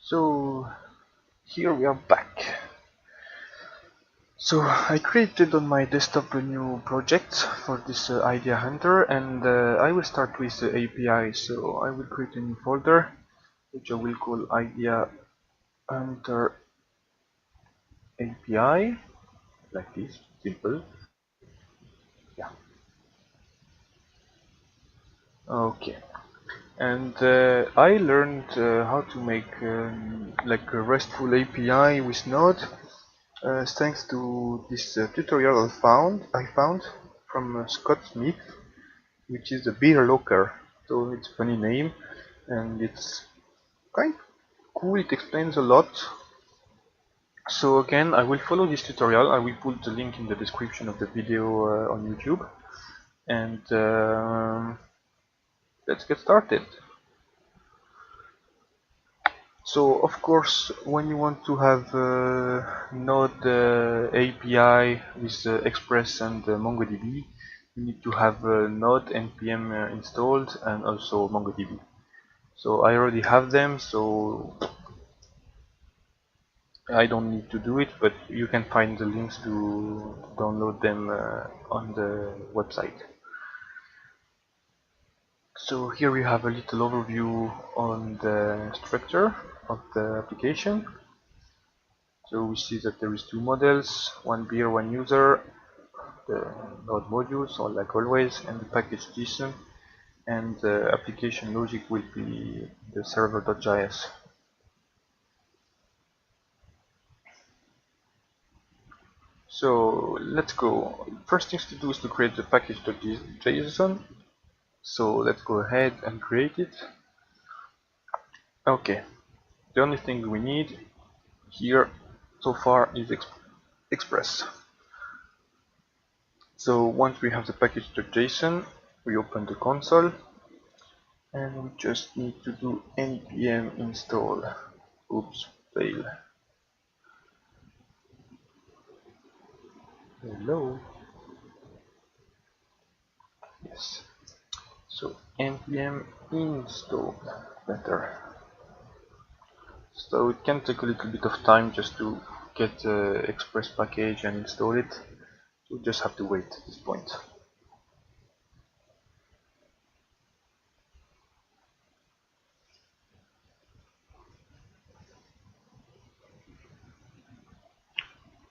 So here we are back. So I created on my desktop a new project for this IdeaHunter, and I will start with the API. So I will create a new folder which I will call IdeaHunter API, like this, simple. Yeah. Okay. And I learned how to make like a RESTful API with Node. Thanks to this tutorial I found from Scott Smith, which is a beer locker. So it's a funny name, and it's kind of cool. It explains a lot. So again, I will follow this tutorial. I will put the link in the description of the video on YouTube, and let's get started. So of course, when you want to have Node API with Express and MongoDB, you need to have Node npm installed and also MongoDB. So I already have them, so I don't need to do it, but you can find the links to download them on the website. So here we have a little overview on the structure of the application. So we see that there is two models, one beer, one user, the node modules, or like always, and the package JSON, and the application logic will be the server.js. So let's go. First things to do is to create the package.json. So let's go ahead and create it. Okay, the only thing we need here so far is Express. So once we have the package.json, we open the console and we just need to do npm install. Oops, fail. Hello. Yes. So npm install, better. So it can take a little bit of time just to get the Express package and install it. You just have to wait at this point.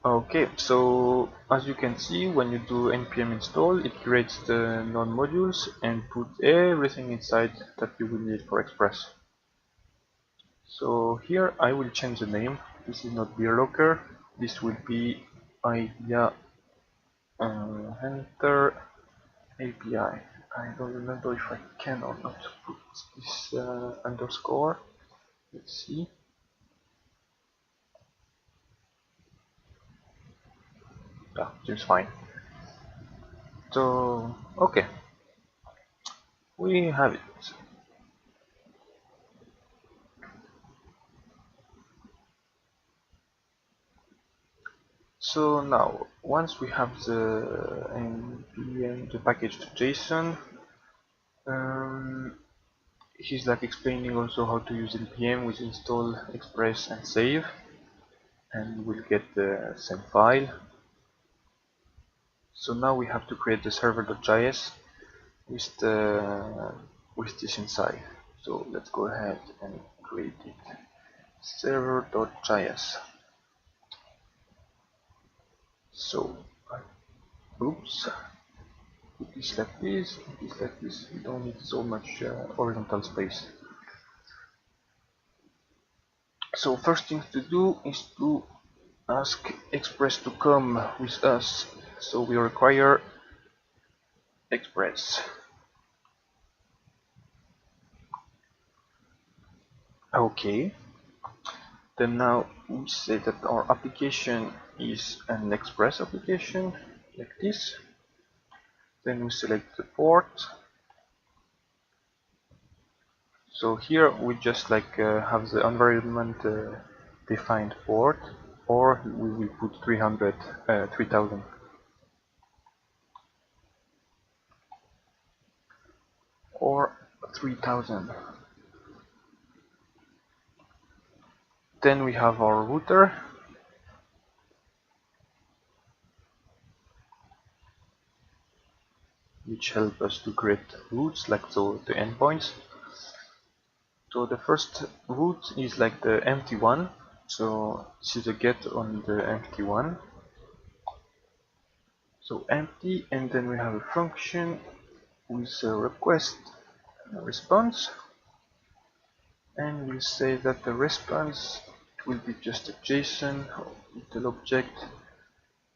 Okay, so as you can see, when you do npm install, it creates the non-modules and put everything inside that you will need for Express. So here I will change the name. This is not beer locker. This will be IdeaHunter API. I don't remember if I can or not put this underscore. Let's see. Yeah, seems fine. So okay, we have it. So now, once we have the npm, the package to JSON, he's like explaining also how to use npm with install, express, and save, and we'll get the same file. So now we have to create the server.js with this inside. So let's go ahead and create it. Server.js. So, oops. It is like this, it is like this. We don't need so much horizontal space. So first thing to do is to ask Express to come with us. So we require Express. Okay. Then now we say that our application is an Express application, like this. Then we select the port. So here we just like have the environment defined port, or we will put 3000. Or 3000. Then we have our router, which help us to create routes, like so the endpoints. So the first route is like the empty one. So this is a get on the empty one. So empty, and then we have a function with a request and a response, and we'll say that the response will be just a JSON little object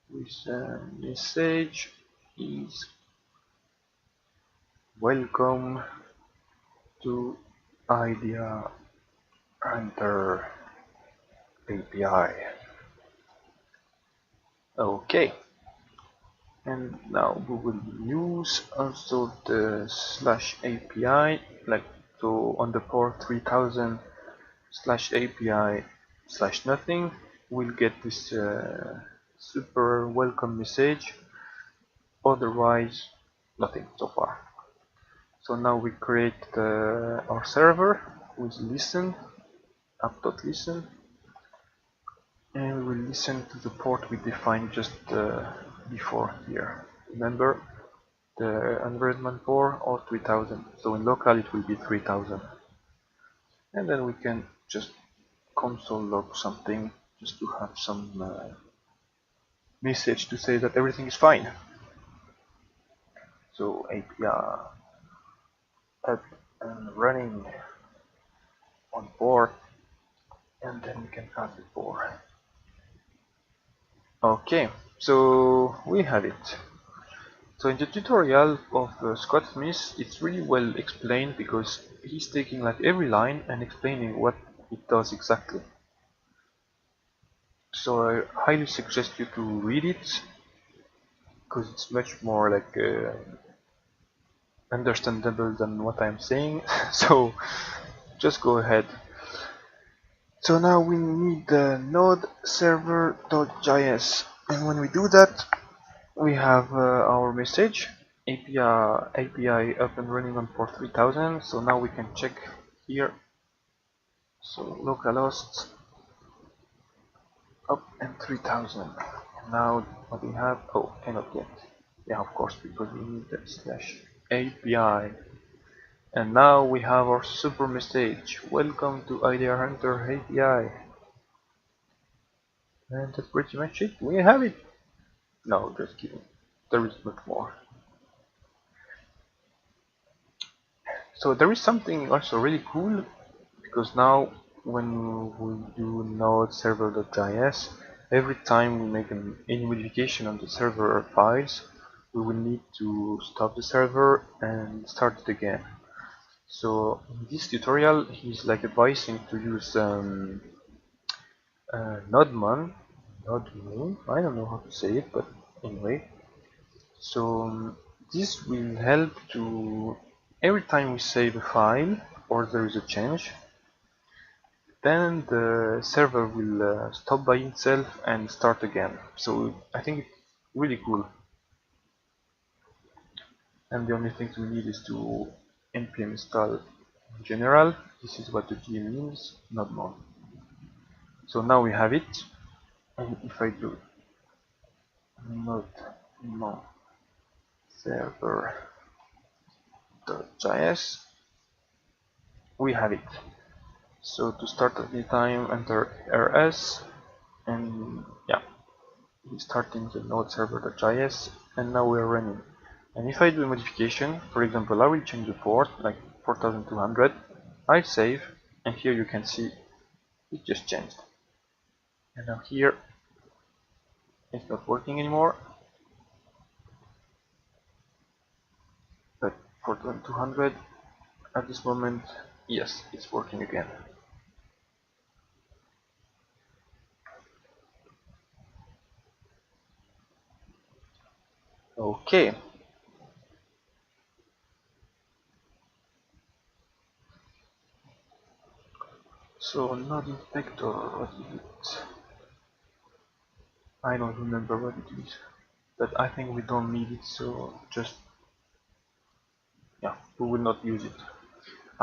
with a message is welcome to IdeaHunter API. Okay, and now we will use also the /API, like so on the port 3000 /API/nothing. We'll get this super welcome message, otherwise nothing so far. So now we create our server with listen, app.listen, and we will listen to the port we defined just before here. Remember the environment port or 3000. So in local it will be 3000. And then we can just console log something just to have some message to say that everything is fine. So API up and running on board, and then we can add the port. Okay, so we have it. So in the tutorial of Scott Smith, it's really well explained because he's taking like every line and explaining what it does exactly. So I highly suggest you to read it because it's much more like understandable than what I'm saying. So just go ahead. So now we need the node server.js, and when we do that, we have our message API up and running on port 3000. So now we can check here. So localhost up and 3000. And now what we have, oh, cannot yet. Yeah, of course, because we need that /API. And now we have our super message. Welcome to IdeaHunter API. And that's pretty much it. We have it. No, just kidding. There is much more. So there is something also really cool, because now when we do node server.js, every time we make any modification on the server files, we will need to stop the server and start it again. So in this tutorial, he's like advising to use nodemon, I don't know how to say it, but anyway. So this will help to, every time we save a file or there is a change, then the server will stop by itself and start again. So I think it's really cool. And the only things we need is to npm install in general. This is what the G means, not more. So now we have it. And if I do node server.js, we have it. So to start at the time, enter rs, and yeah, we're starting the node server.js, and now we're running. And if I do a modification, for example, I will change the port, like 4200, I save, and here you can see it just changed. And now here, it's not working anymore, but 4200, at this moment, yes, it's working again. Okay. So node inspector, what is it? I don't remember what it is, but I think we don't need it, so just, yeah, we will not use it.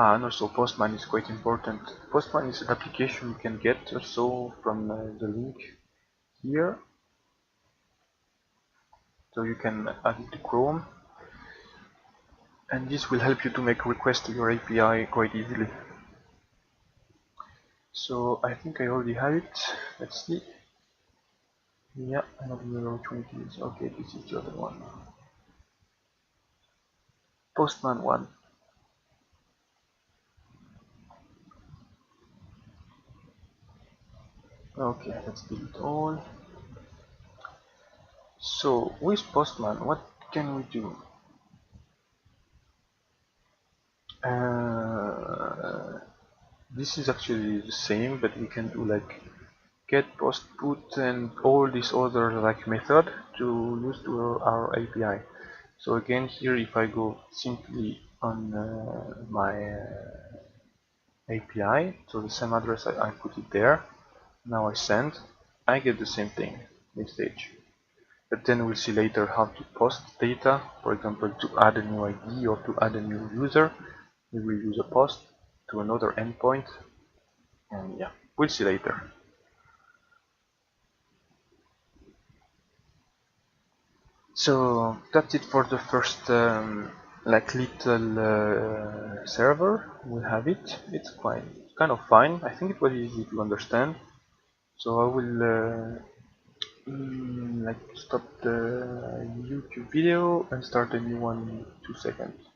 And also Postman is quite important. Postman is an application you can get also from the link here. So you can add it to Chrome, and this will help you to make requests to your API quite easily. So I think I already have it. Let's see. Yeah, I don't remember which one it is. Okay, this is the other one. Postman 1. Okay, let's delete all. So with Postman, what can we do? This is actually the same, but we can do like get, post, put, and all these other like method to use to our API. So again, here if I go simply on my API, so the same address I put it there. Now I send, I get the same thing, message. But then we'll see later how to post data. For example, to add a new ID or to add a new user, we will use a post to another endpoint, and yeah, we'll see later. So that's it for the first like little server. We have it. It's quite kind of fine. I think it was easy to understand. So I will like stop the YouTube video and start a new one in 2 seconds.